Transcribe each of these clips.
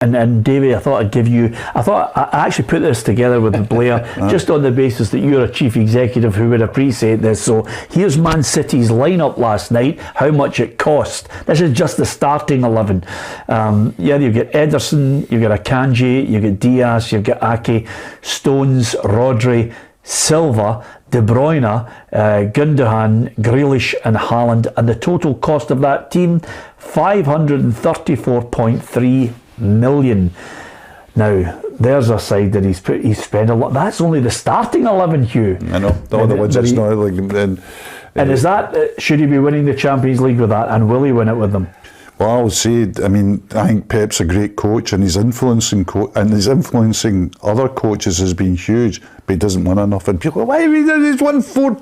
And Davey, I actually put this together with Blair just on the basis that you're a chief executive who would appreciate this. So here's Man City's lineup last night, how much it cost. This is just the starting 11. You've got Ederson, you've got Akanji, you've got Diaz, you've got Ake, Stones, Rodri, Silva, De Bruyne, Gundogan, Grealish and Haaland. And the total cost of that team, 534.3 million. Now, there's a side that he's spent a lot. That's only the starting 11, Hugh. I know. The other ones, it's not like... And is that, should he be winning the Champions League with that, and will he win it with them? Well, I would say, I think Pep's a great coach, and his influencing other coaches has been huge, but he doesn't win enough. And people, why he's won four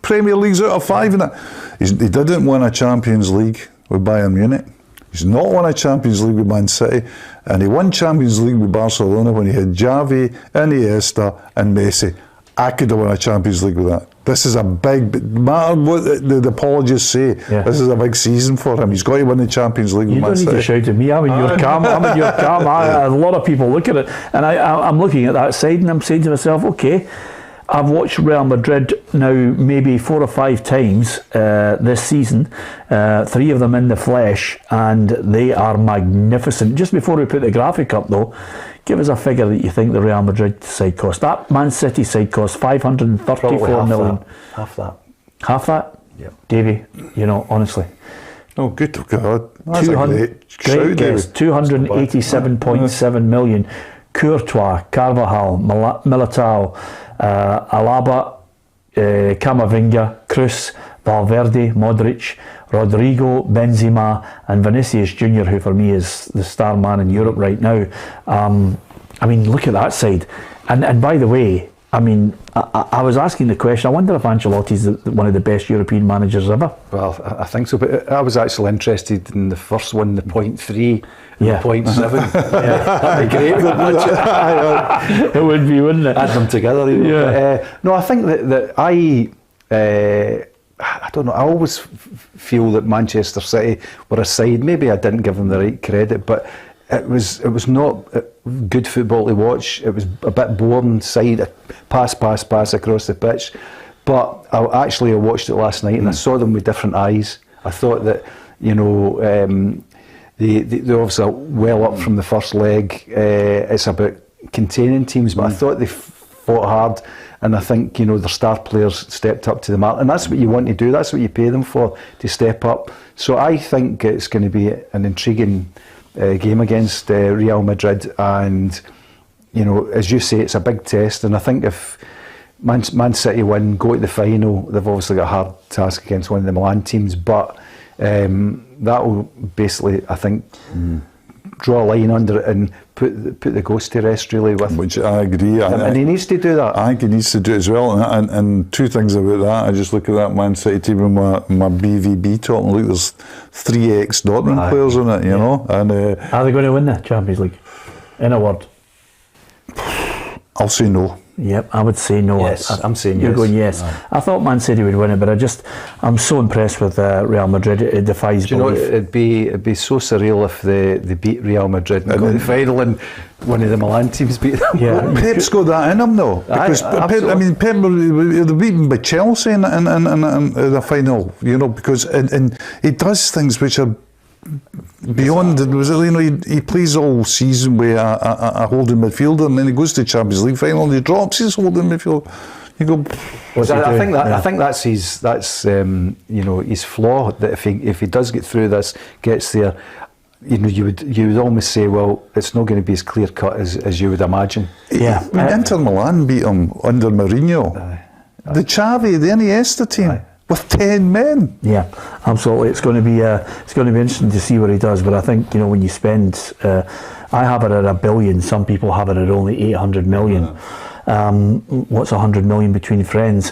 Premier Leagues out of 5 in it. He didn't win a Champions League with Bayern Munich. He's not won a Champions League with Man City, and he won Champions League with Barcelona when he had Xavi, Iniesta and Messi. I could have won a Champions League with that. This is a big, no matter what the apologists say, this is a big season for him. He's got to win the Champions League with Man City. You don't need to shout at me. I'm in your camp. A lot of people look at it, and I'm looking at that side and I'm saying to myself, okay, I've watched Real Madrid now maybe 4 or 5 times this season, 3 of them in the flesh, and they are magnificent. Just before we put the graphic up though, give us a figure that you think the Real Madrid side cost. That Man City side cost 534 million. Half that. Half that? Yep. Davey, honestly. Oh, good God. That's a great guess. 287.7 million. Courtois, Caravajal, Militao, Alaba, Camavinga, Kroos, Valverde, Modric, Rodrygo, Benzema and Vinicius Jnr, who for me is the star man in Europe right now. Look at that side. And by the way, I was asking the question, I wonder if Ancelotti's one of the best European managers ever. Well, I think so, but I was actually interested in the first one, the 0.3 and the 0.7. That'd be great. It would be, wouldn't it? Add them together. No, I think that I don't know, I always feel that Manchester City were a side, maybe I didn't give them the right credit, but it was not good football to watch. It was a bit boring side, pass across the pitch. But I watched it last night and I saw them with different eyes. I thought that, they're obviously well up from the first leg. It's about containing teams, but I thought they fought hard. And I think, their star players stepped up to the mark. And that's what you want to do. That's what you pay them for, to step up. So I think it's going to be an intriguing game against Real Madrid. And, as you say, it's a big test. And I think if Man City win, go to the final, they've obviously got a hard task against one of the Milan teams. But that will basically, I think, draw a line under it and put the ghost to rest, really. Which I agree. And he needs to do that. I think he needs to do it as well. And 2 things about that. I just look at that Man City team with my BVB top and look, there's 3 ex-Dortmund players in it, you know. And are they going to win the Champions League? In a word. I'll say no. Yep, I would say no. Yes, I'm saying you're yes. Going yes. I thought Man City would win it, but I'm so impressed with Real Madrid. It defies belief. It'd be so surreal if they beat Real Madrid and got the final and one of the Milan teams beat them. Yeah, Pep's got that in him though. Because Pep, Pep, they're beaten by Chelsea in the final. Because and he does things which are beyond it. He plays all season with a holding midfielder, and then he goes to the Champions League final and he drops his holding midfielder. You go. I think that's his flaw. That if he does get through this, gets there, you would almost say, well, it's not going to be as clear cut as you would imagine. Yeah, Inter Milan beat him under Mourinho. The Xavi, the Iniesta team. With 10 men. Yeah, absolutely. It's going to be interesting to see what he does. But I think when you spend, I have it at $1 billion. Some people have it at only 800 million. What's 100 million between friends?